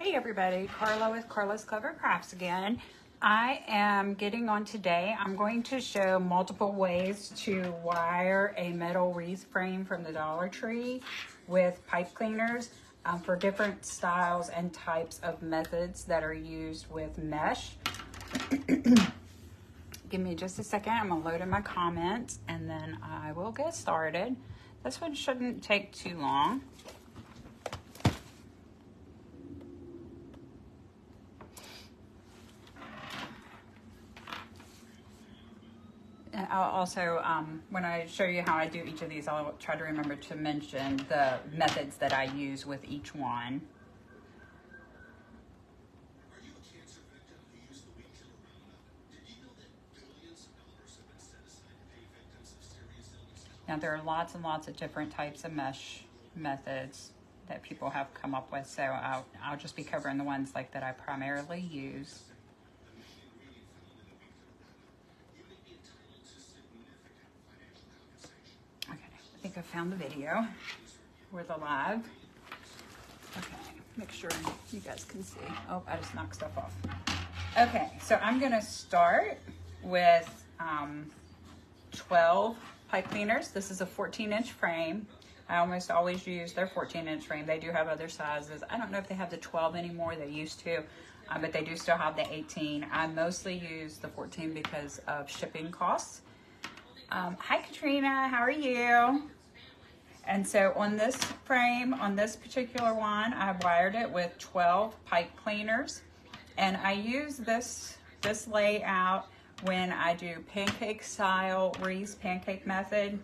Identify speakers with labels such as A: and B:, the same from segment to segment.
A: Hey everybody, Karla with Karla's Clever Crafts again. I am getting on today. I'm going to show multiple ways to wire a metal wreath frame from the Dollar Tree with pipe cleaners for different styles and types of methods that are used with mesh. Give me just a second. I'm gonna load in my comments and then I will get started. This one shouldn't take too long. I'll also, when I show you how I do each of these, I'll try to remember to mention the methods that I use with each one. Now there are lots and lots of different types of mesh methods that people have come up with, so I'll just be covering the ones like that I primarily use. I think I found the video. We're the live. Okay, make sure you guys can see. Oh, I just knocked stuff off. Okay, so I'm gonna start with 12 pipe cleaners. This is a 14-inch frame. I almost always use their 14-inch frame. They do have other sizes. I don't know if they have the 12 anymore. They used to, but they do still have the 18. I mostly use the 14 because of shipping costs. Hi Katrina, how are you? And so on this frame, on this particular one, I wired it with 12 pipe cleaners. And I use this layout when I do pancake style wreaths, pancake method.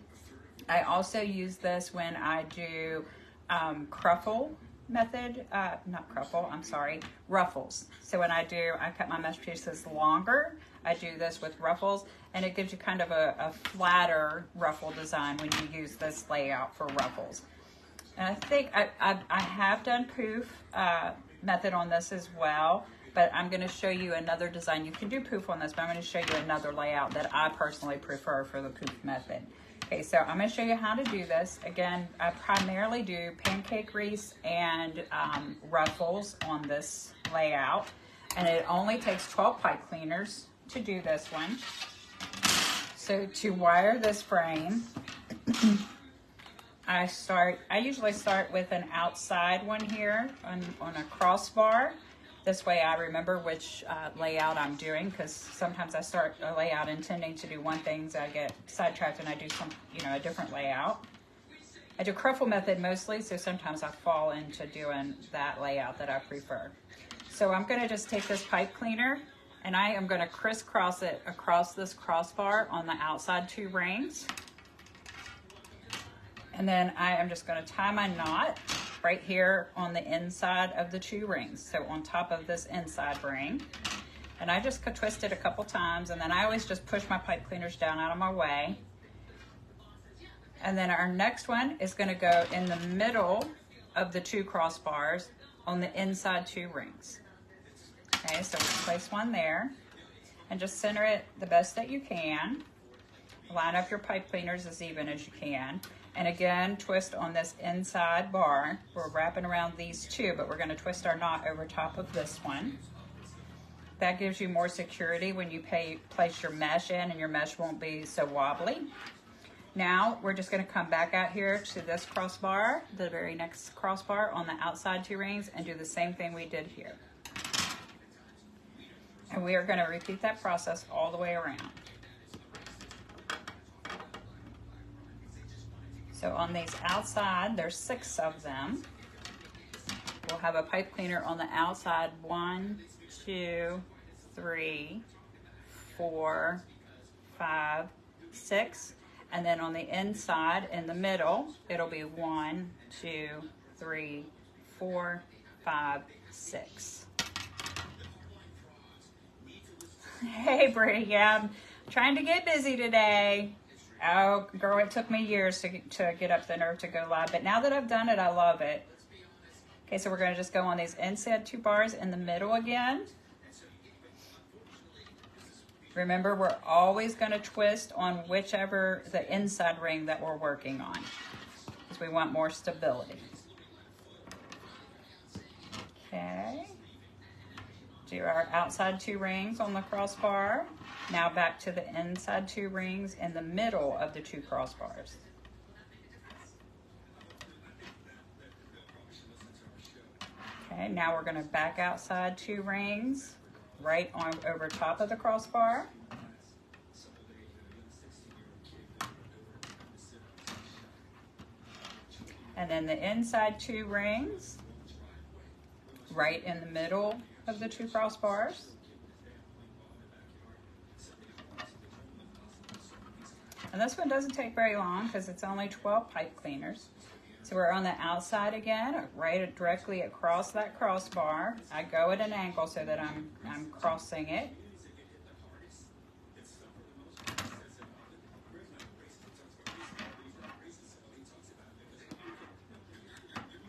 A: I also use this when I do Cruffle method, not Cruffle, I'm sorry, Ruffles. So when I cut my mesh pieces longer, I do this with Ruffles, and it gives you kind of a flatter ruffle design when you use this layout for Ruffles. And I think I have done Poof method on this as well, but I'm going to show you another design. You can do Poof on this, but I'm going to show you another layout that I personally prefer for the Poof method. Okay, so I'm going to show you how to do this. Again, I primarily do pancake wreaths and Ruffles on this layout, and it only takes 12 pipe cleaners to do this one. So to wire this frame, I usually start with an outside one here on a crossbar. This way I remember which layout I'm doing, because sometimes I start a layout intending to do one thing, so I get sidetracked and I do a different layout. I do Cruffle method mostly, so sometimes I fall into doing that layout that I prefer. So I'm going to just take this pipe cleaner and I am going to crisscross it across this crossbar on the outside two rings. And then I am just going to tie my knot right here on the inside of the two rings. So on top of this inside ring. And I just twist it a couple times, and then I always just push my pipe cleaners down out of my way. And then our next one is going to go in the middle of the two crossbars on the inside two rings. Okay, so we place one there and just center it the best that you can. Line up your pipe cleaners as even as you can. And again, twist on this inside bar. We're wrapping around these two, but we're going to twist our knot over top of this one. That gives you more security when you place your mesh in, and your mesh won't be so wobbly. Now we're just going to come back out here to this crossbar, the very next crossbar on the outside two rings, and do the same thing we did here. And we are going to repeat that process all the way around. So on these outside, there's 6 of them. We'll have a pipe cleaner on the outside, 1, 2, 3, 4, 5, 6. And then on the inside, in the middle, it'll be 1, 2, 3, 4, 5, 6. Hey, Brie, yeah, I'm trying to get busy today. Oh, girl, it took me years to get up the nerve to go live, but now that I've done it, I love it. Okay, so we're going to just go on these inside 2 bars in the middle again. Remember, we're always going to twist on whichever the inside ring that we're working on, because we want more stability. Okay. Do our outside 2 rings on the crossbar. Now back to the inside 2 rings in the middle of the 2 crossbars. Okay, now we're going to back outside 2 rings right on over top of the crossbar. And then the inside 2 rings right in the middle of the 2 crossbars. And this one doesn't take very long because it's only 12 pipe cleaners. So we're on the outside again, right directly across that crossbar. I go at an angle so that I'm crossing it.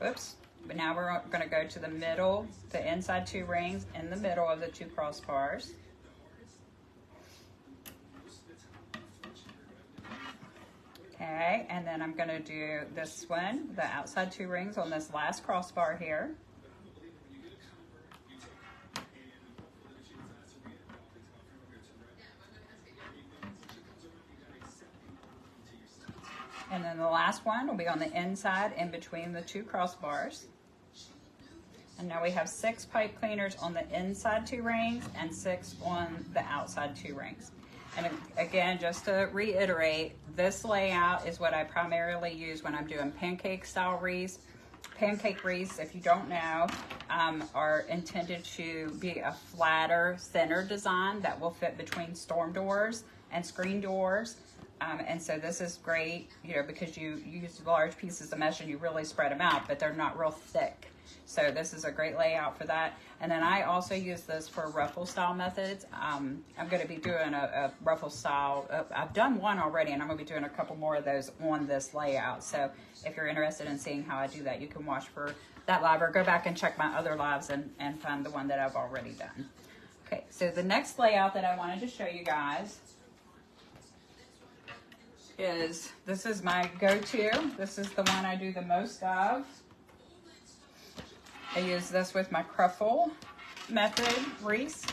A: Oops. But now we're going to go to the middle, the inside 2 rings in the middle of the 2 crossbars. Okay, and then I'm going to do this one, the outside 2 rings on this last crossbar here. And then the last one will be on the inside in between the 2 crossbars. And now we have 6 pipe cleaners on the inside 2 rings and 6 on the outside 2 rings. And again, just to reiterate, this layout is what I primarily use when I'm doing pancake style wreaths. Pancake wreaths, if you don't know, are intended to be a flatter, thinner design that will fit between storm doors and screen doors. And so this is great, you know, because you use large pieces of mesh and you really spread them out, but they're not real thick. So this is a great layout for that. And then I also use this for ruffle style methods. I'm going to be doing a ruffle style. I've done one already, and I'm going to be doing a couple more of those on this layout. So if you're interested in seeing how I do that, you can watch for that live or go back and check my other lives and find the one that I've already done. Okay, so the next layout that I wanted to show you guys is, this is my go-to. This is the one I do the most of. I use this with my Cruffle method wreaths.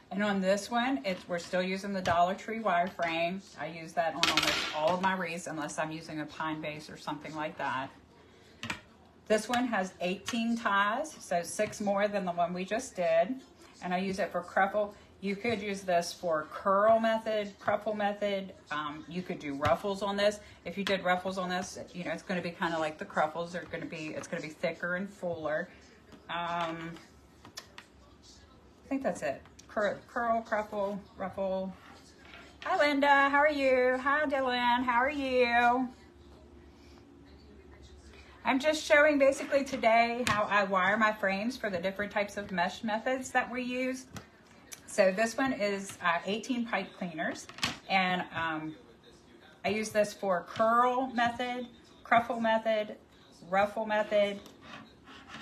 A: And on this one, we're still using the Dollar Tree wireframe. I use that on almost all of my wreaths unless I'm using a pine base or something like that. This one has 18 ties, so 6 more than the one we just did. And I use it for Cruffle. You could use this for curl method, Cruffle method. You could do ruffles on this. If you did ruffles on this, you know, it's going to be kind of like the Cruffles. It's going to be thicker and fuller. I think that's it. Curl, Cruffle, ruffle. Hi, Linda. How are you? Hi, Dylan. How are you? I'm just showing basically today how I wire my frames for the different types of mesh methods that we use. So this one is 18 pipe cleaners, and I use this for curl method, Cruffle method, ruffle method.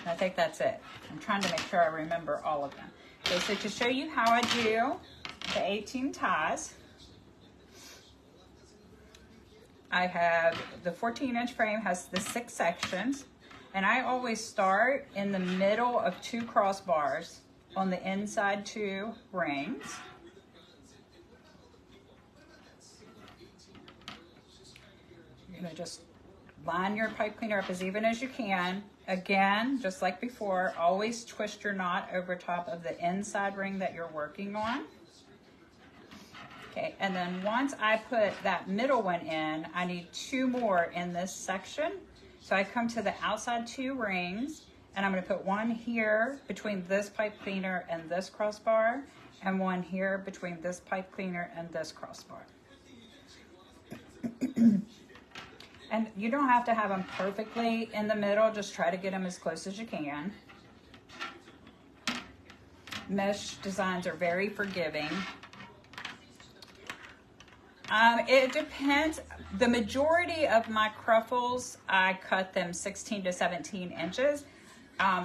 A: I think that's it. I'm trying to make sure I remember all of them. Okay, so to show you how I do the 18 ties, I have the 14-inch frame has the 6 sections, and I always start in the middle of 2 crossbars on the inside 2 rings. You're going to just line your pipe cleaner up as even as you can. Again, just like before, always twist your knot over top of the inside ring that you're working on. Okay, and then once I put that middle one in, I need 2 more in this section. So I come to the outside 2 rings, and I'm going to put one here between this pipe cleaner and this crossbar, and one here between this pipe cleaner and this crossbar. And you don't have to have them perfectly in the middle, just try to get them as close as you can. Mesh designs are very forgiving. It depends. The majority of my Cruffles, I cut them 16 to 17 inches.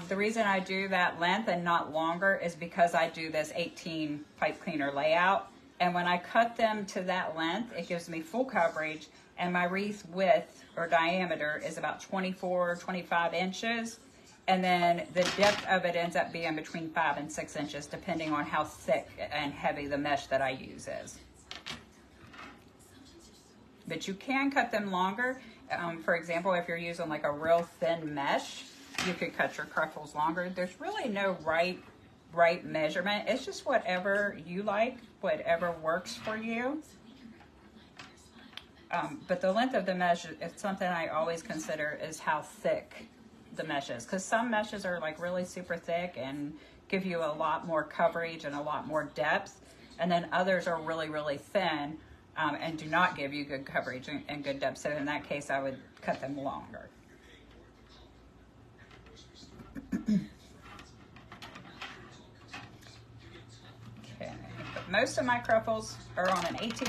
A: The reason I do that length and not longer is because I do this 18 pipe cleaner layout. And when I cut them to that length, it gives me full coverage. And my wreath width or diameter is about 24, 25 inches. And then the depth of it ends up being between 5 and 6 inches, depending on how thick and heavy the mesh that I use is. But you can cut them longer. For example, if you're using like a real thin mesh, you could cut your Cruffles longer. There's really no right measurement. It's just whatever you like, whatever works for you. But the length of the mesh is something I always consider is how thick the meshes, because some meshes are like really super thick and give you a lot more coverage and a lot more depth, and then others are really thin and do not give you good coverage and good depth. So in that case, I would cut them longer. Okay, but most of my Cruffles are on an 18,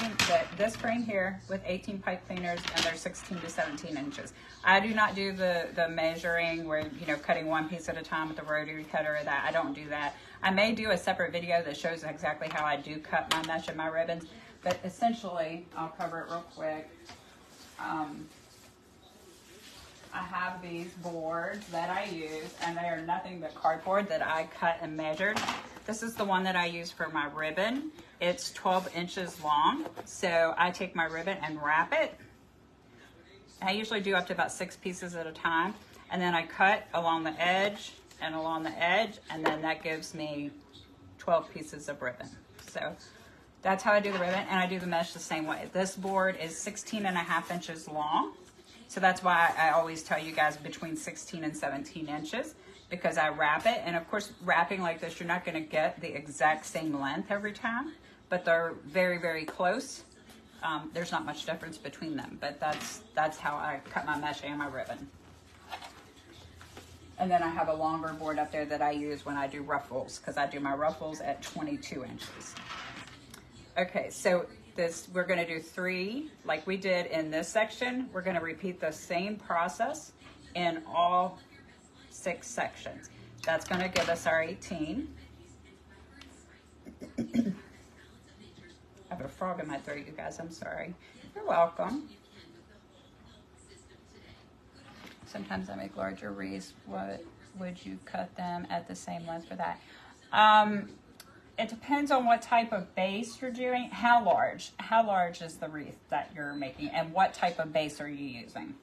A: this frame here with 18 pipe cleaners, and they're 16 to 17 inches. I do not do the measuring where, you know, cutting one piece at a time with the rotary cutter or that. I don't do that. I may do a separate video that shows exactly how I do cut my mesh and my ribbons, but essentially, I'll cover it real quick. I have these boards that I use, and they are nothing but cardboard that I cut and measured. This is the one that I use for my ribbon. It's 12 inches long, so I take my ribbon and wrap it. I usually do up to about 6 pieces at a time, and then I cut along the edge and along the edge, and then that gives me 12 pieces of ribbon. So that's how I do the ribbon, and I do the mesh the same way. This board is 16.5 inches long, so that's why I always tell you guys between 16 and 17 inches, because I wrap it. And of course, wrapping like this, you're not going to get the exact same length every time, but they're very close. There's not much difference between them, but that's how I cut my mesh and my ribbon. And then I have a longer board up there that I use when I do ruffles, because I do my ruffles at 22 inches. Okay, so we're going to do 3 like we did in this section. We're going to repeat the same process in all 6 sections. That's going to give us our 18. I have a frog in my throat, you guys. I'm sorry. You're welcome. Sometimes I make larger wreaths. What would you cut them at the same length for that? It depends on what type of base you're doing. How large? How large is the wreath that you're making, and what type of base are you using?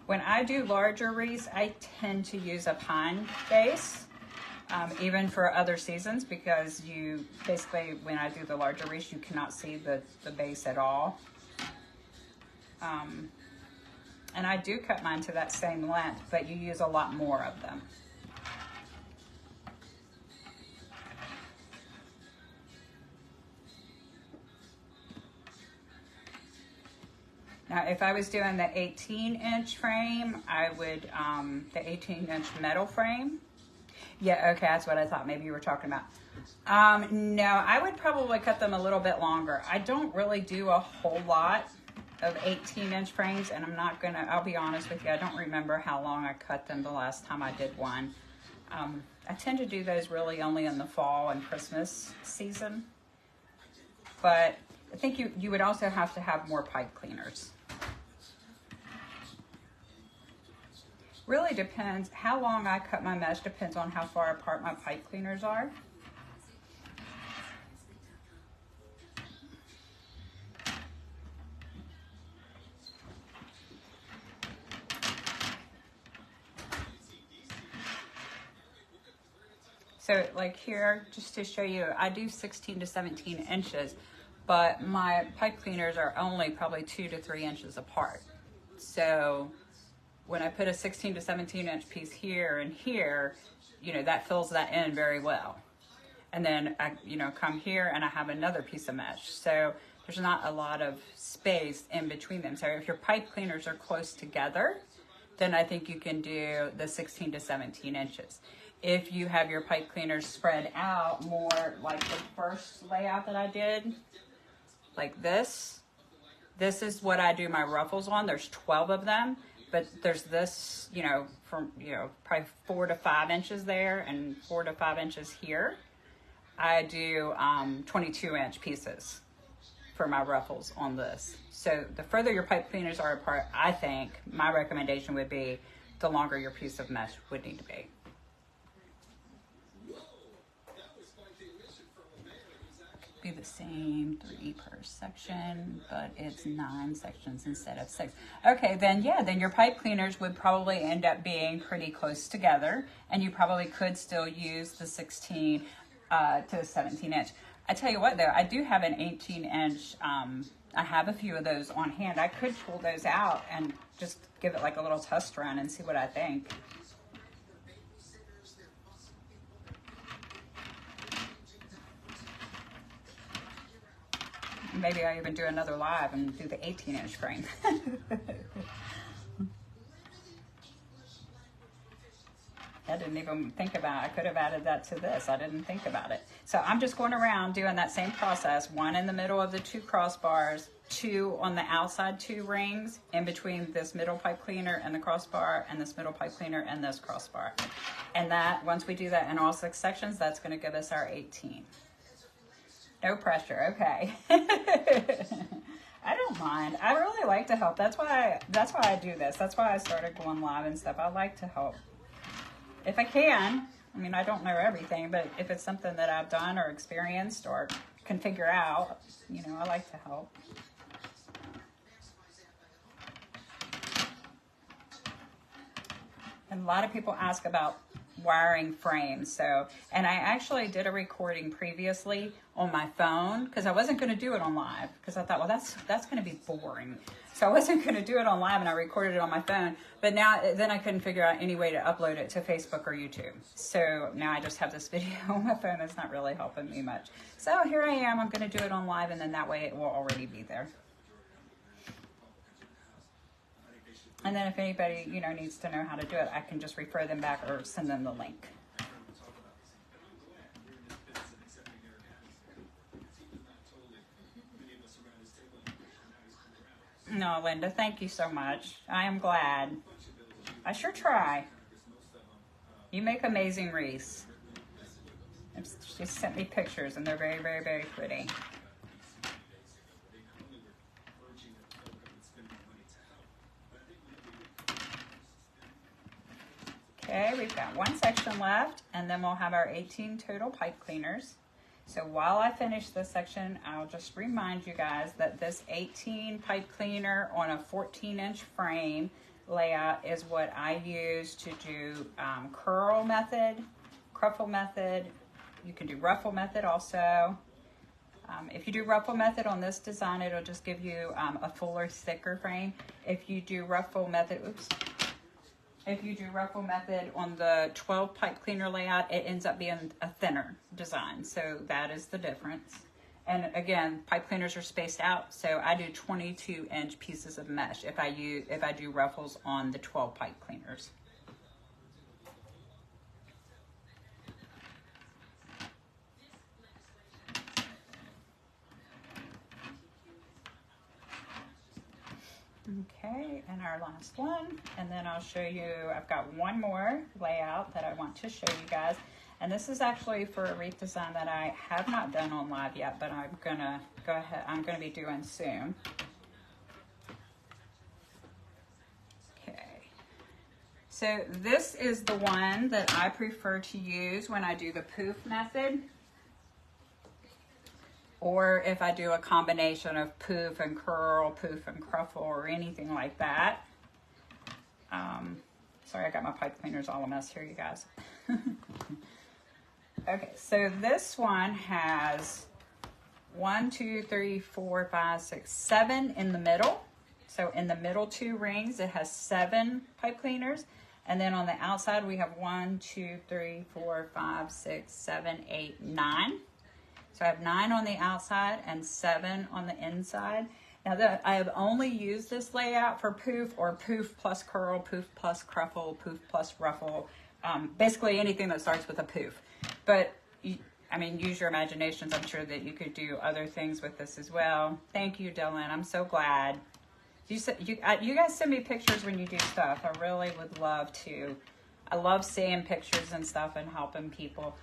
A: When I do larger wreaths, I tend to use a pine base. Even for other seasons, because you basically, when I do the larger wreaths, you cannot see the base at all. And I do cut mine to that same length, but you use a lot more of them. Now, if I was doing the 18-inch frame, I would, the 18-inch metal frame. Yeah, okay, that's what I thought maybe you were talking about. No, I would probably cut them a little bit longer. I don't really do a whole lot of 18-inch frames, and I'll be honest with you, I don't remember how long I cut them the last time I did one. I tend to do those really only in the fall and Christmas season. But I think you would also have to have more pipe cleaners. Really depends. How long I cut my mesh depends on how far apart my pipe cleaners are. So like here, just to show you, I do 16 to 17 inches, but my pipe cleaners are only probably 2 to 3 inches apart. So when I put a 16 to 17 inch piece here and here, you know, that fills that in very well. And then I, come here and I have another piece of mesh. So there's not a lot of space in between them. So if your pipe cleaners are close together, then I think you can do the 16 to 17 inches. If you have your pipe cleaners spread out more like the first layout that I did, like this is what I do my ruffles on. There's 12 of them. But there's this, from, probably 4 to 5 inches there and 4 to 5 inches here. I do 22-inch pieces for my ruffles on this. So the further your pipe cleaners are apart, I think my recommendation would be the longer your piece of mesh would need to be. Be the same 3 per section, but it's 9 sections instead of 6. Okay, then yeah, then your pipe cleaners would probably end up being pretty close together, and you probably could still use the 16 to 17 inch. I tell you what though, I do have an 18 inch, I have a few of those on hand. I could pull those out and just give it like a little test run and see what I think. Maybe I even do another live and do the 18 inch frame. I didn't even think about it. I could have added that to this. I didn't think about it. So I'm just going around doing that same process. 1 in the middle of the 2 crossbars, 2 on the outside 2 rings, in between this middle pipe cleaner and the crossbar, and this middle pipe cleaner and this crossbar. And that, once we do that in all 6 sections, that's going to give us our 18. No pressure, okay. I don't mind. I really like to help. That's why I do this. That's why I started going live and stuff. I like to help. If I can. I mean, I don't know everything, but if it's something that I've done or experienced or can figure out, you know, I like to help. And a lot of people ask about wiring frames. So, and I actually did a recording previously on my phone because I wasn't going to do it on live because I thought, well, that's going to be boring. So I wasn't going to do it on live, and I recorded it on my phone. But now, then I couldn't figure out any way to upload it to Facebook or YouTube. So now I just have this video on my phone. It's not really helping me much. So here I am. I'm going to do it on live, and then that way it will already be there. And then if anybody, you know, needs to know how to do it, I can just refer them back or send them the link. No, Linda, thank you so much. I am glad. I sure try. You make amazing wreaths. She sent me pictures, and they're very, very, very pretty. Okay, we've got 1 section left, and then we'll have our 18 total pipe cleaners. So while I finish this section, I'll just remind you guys that this 18 pipe cleaner on a 14-inch frame layout is what I use to do curl method, Cruffle method. You can do Ruffle method also. If you do Ruffle method on this design, it'll just give you a fuller, thicker frame. If you do Ruffle method, if you do Ruffle method on the 12 pipe cleaner layout, it ends up being a thinner design. So that is the difference. And again, pipe cleaners are spaced out. So I do 22-inch pieces of mesh if I do ruffles on the 12 pipe cleaners. Okay, and our last one, and then I'll show you, I've got one more layout that I want to show you guys, and this is actually for a wreath design that I have not done on live yet, but I'm gonna go ahead, I'm gonna be doing soon. Okay, so this is the one that I prefer to use when I do the poof method, or if I do a combination of poof and curl, poof and cruffle, or anything like that. Sorry, I got my pipe cleaners all a mess here, you guys. Okay, so this one has 1, 2, 3, 4, 5, 6, 7 in the middle. So in the middle 2 rings, it has 7 pipe cleaners. And then on the outside, we have 1, 2, 3, 4, 5, 6, 7, 8, 9. So I have 9 on the outside and 7 on the inside. Now I have only used this layout for poof or poof plus curl, poof plus cruffle, poof plus ruffle, basically anything that starts with a poof. But I mean, use your imaginations. I'm sure that you could do other things with this as well. Thank you, Dylan. I'm so glad. You guys send me pictures when you do stuff. I really would love to. I love seeing pictures and stuff and helping people.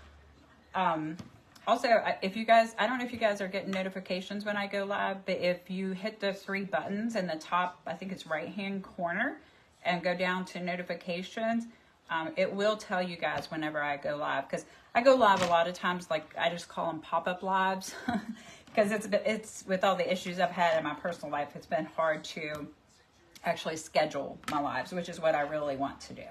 A: Also, if you guys, I don't know if you guys are getting notifications when I go live, but if you hit the 3 buttons in the top, I think it's right-hand corner, and go down to notifications, it will tell you guys whenever I go live. Because I go live a lot of times, like I just call them pop-up lives, because it's with all the issues I've had in my personal life, it's been hard to actually schedule my lives, which is what I really want to do.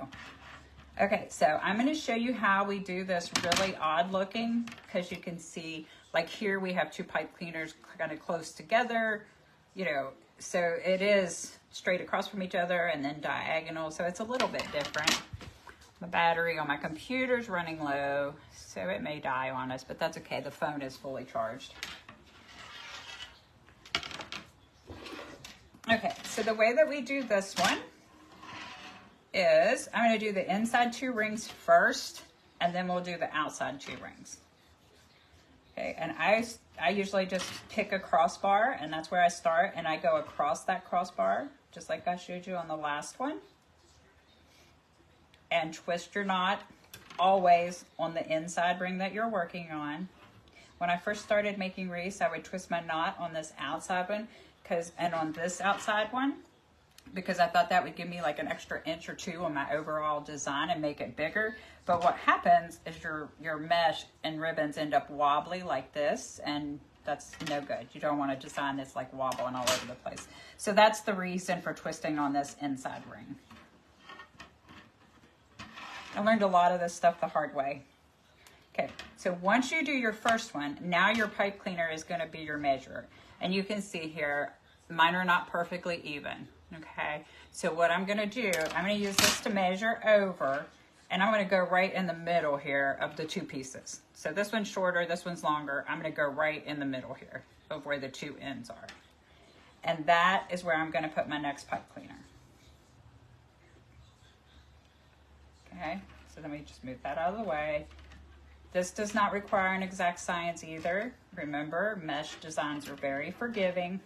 A: Okay, so I'm going to show you how we do this really odd looking, because you can see, like here we have 2 pipe cleaners kind of close together, you know, so it is straight across from each other and then diagonal, so it's a little bit different. The battery on my computer's running low, so it may die on us, but that's okay. The phone is fully charged. Okay, so the way that we do this one is I'm going to do the inside 2 rings first, and then we'll do the outside 2 rings. Okay, and I usually just pick a crossbar, and that's where I start, and I go across that crossbar, just like I showed you on the last one. And twist your knot always on the inside ring that you're working on. When I first started making wreaths, I would twist my knot on this outside one, and on this outside one, because I thought that would give me like an extra inch or 2 on my overall design and make it bigger. But what happens is your mesh and ribbons end up wobbly like this, and that's no good. You don't want to design this like wobbling all over the place. So that's the reason for twisting on this inside ring. I learned a lot of this stuff the hard way. Okay, so once you do your first one, now your pipe cleaner is going to be your measure. And you can see here, mine are not perfectly even. Okay, so what I'm going to do, I'm going to use this to measure over, and I'm going to go right in the middle here of the 2 pieces. So this one's shorter, this one's longer. I'm going to go right in the middle here of where the 2 ends are. And that is where I'm going to put my next pipe cleaner. Okay, so let me just move that out of the way. This does not require an exact science either. Remember, mesh designs are very forgiving.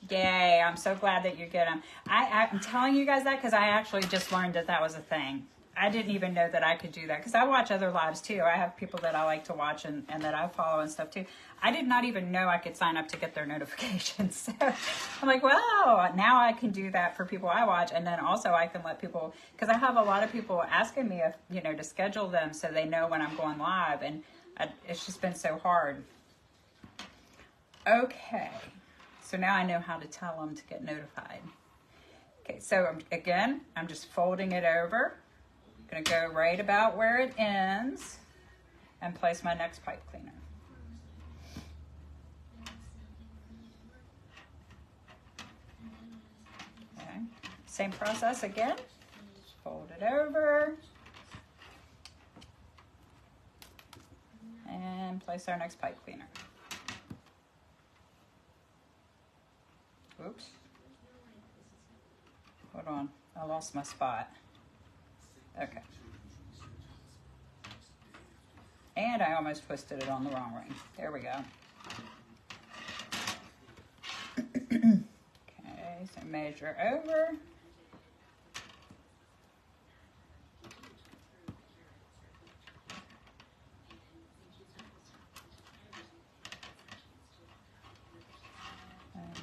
A: Yay, I'm so glad that you get them. I'm telling you guys that because I actually just learned that that was a thing. I didn't even know that I could do that because I watch other lives too. I have people that I like to watch and that I follow and stuff too. I did not even know I could sign up to get their notifications. So I'm like, wow, now I can do that for people I watch. And then also I can let people, because I have a lot of people asking me if, you know, to schedule them so they know when I'm going live. And it's just been so hard. Okay. So now I know how to tell them to get notified. Okay, so again, I'm just folding it over. I'm gonna go right about where it ends and place my next pipe cleaner. Okay, same process again. Just fold it over and place our next pipe cleaner. Oops. Hold on, I lost my spot. Okay. And I almost twisted it on the wrong ring. There we go. Okay, so measure over.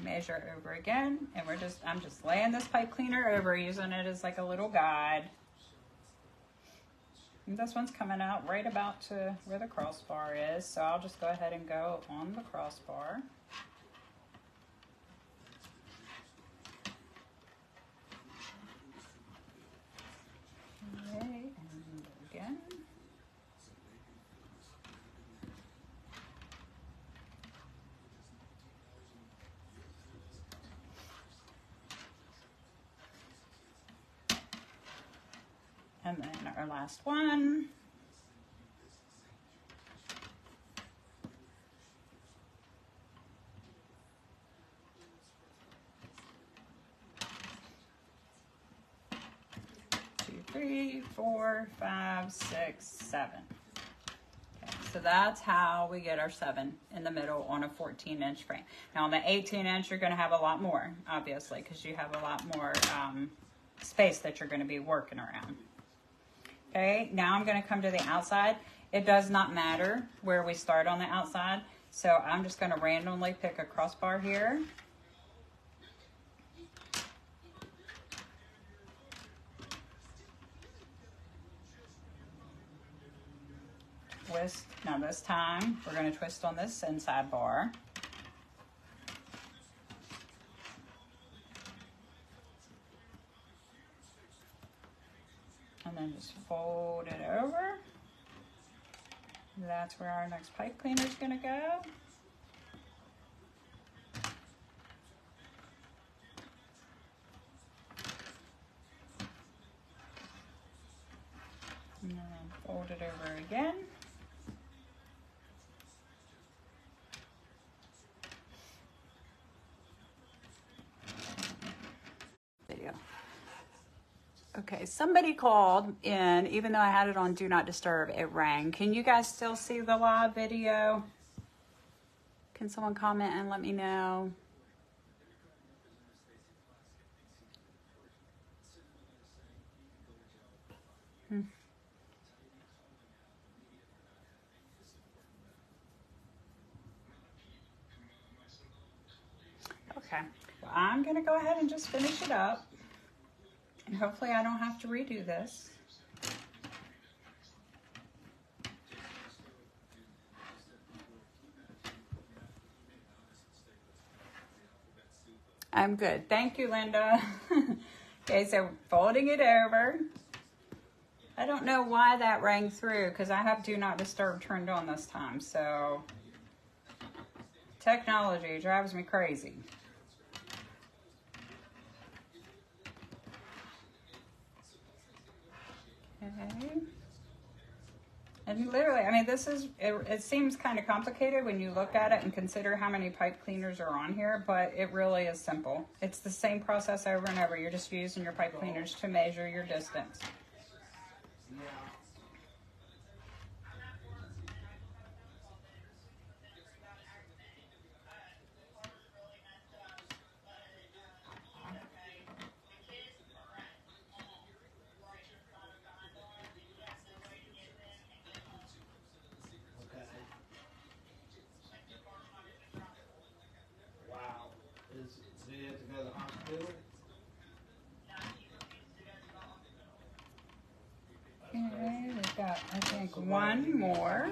A: Measure over again, and I'm just laying this pipe cleaner over, using it as like a little guide. And this one's coming out right about to where the crossbar is, so I'll just go ahead and go on the crossbar. Okay, and again. And then our last one. Two, 3, 4, 5, 6, 7. Okay, so that's how we get our 7 in the middle on a 14-inch frame. Now on the 18-inch, you're going to have a lot more, obviously, because you have a lot more space that you're going to be working around. Okay, now I'm going to come to the outside. It does not matter where we start on the outside. So I'm just going to randomly pick a crossbar here. Twist. Now this time we're going to twist on this inside bar. And then just fold it over. That's where our next pipe cleaner is going to go. And then fold it over again. Video. Okay, somebody called in, even though I had it on Do Not Disturb, it rang. Can you guys still see the live video? Can someone comment and let me know? Okay, well, I'm gonna go ahead and just finish it up. And hopefully I don't have to redo this. I'm good. Thank you, Linda. Okay, so folding it over. I don't know why that rang through because I have Do Not Disturb turned on this time. So technology drives me crazy. Okay. And literally, I mean, this is, it seems kind of complicated when you look at it and consider how many pipe cleaners are on here, but it really is simple. It's the same process over and over. You're just using your pipe cleaners to measure your distance. Okay, we've got, I think, one more.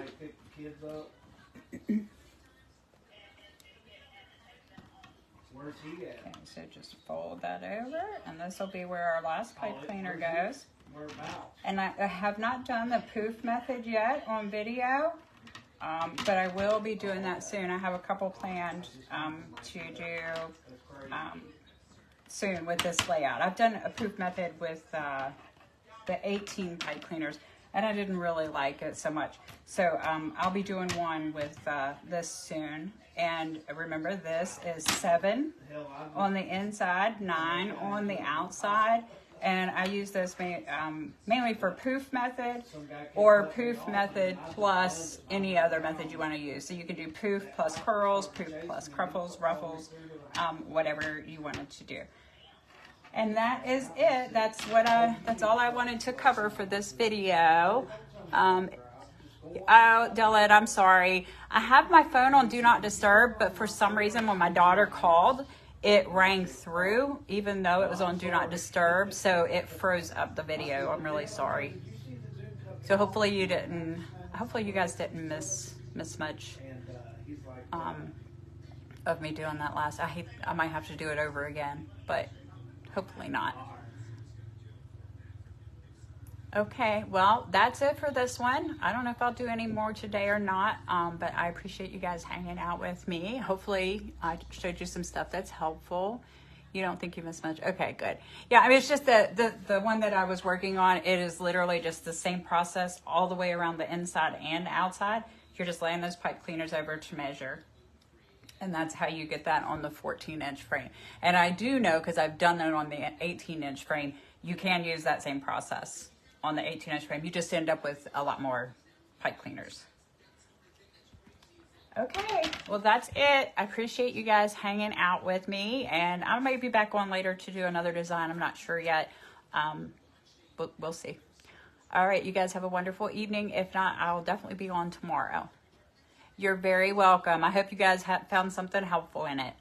B: Where's he at?
A: Okay, so just fold that over, and this will be where our last pipe cleaner goes. And I have not done the poof method yet on video, but I will be doing that soon. I have a couple planned to do soon with this layout. I've done a poof method with the 18 pipe cleaners, and I didn't really like it so much. So I'll be doing one with this soon. And remember, this is 7 on the inside, 9 on the outside. And I use this mainly for poof method or poof method plus any other method you want to use. So you can do poof plus curls, poof plus cruffles, ruffles, whatever you wanted to do. And that is it. That's all I wanted to cover for this video. Oh, Delette, I'm sorry. I have my phone on Do Not Disturb, but for some reason when my daughter called, it rang through, even though it was on Do Not Disturb, so it froze up the video. I'm really sorry. So hopefully you guys didn't miss much of me doing that last. I might have to do it over again, but hopefully not. Okay, well, that's it for this one. I don't know if I'll do any more today or not, but I appreciate you guys hanging out with me. Hopefully, I showed you some stuff that's helpful. You don't think you missed much? Okay, good. Yeah, I mean, it's just the one that I was working on, it is literally just the same process all the way around the inside and outside. You're just laying those pipe cleaners over to measure. And that's how you get that on the 14-inch frame. And I do know, because I've done that on the 18-inch frame, you can use that same process on the 18-inch frame. You just end up with a lot more pipe cleaners. Okay, well, that's it. I appreciate you guys hanging out with me, and I might be back on later to do another design. I'm not sure yet, but we'll see. All right, you guys have a wonderful evening. If not, I'll definitely be on tomorrow. You're very welcome. I hope you guys have found something helpful in it.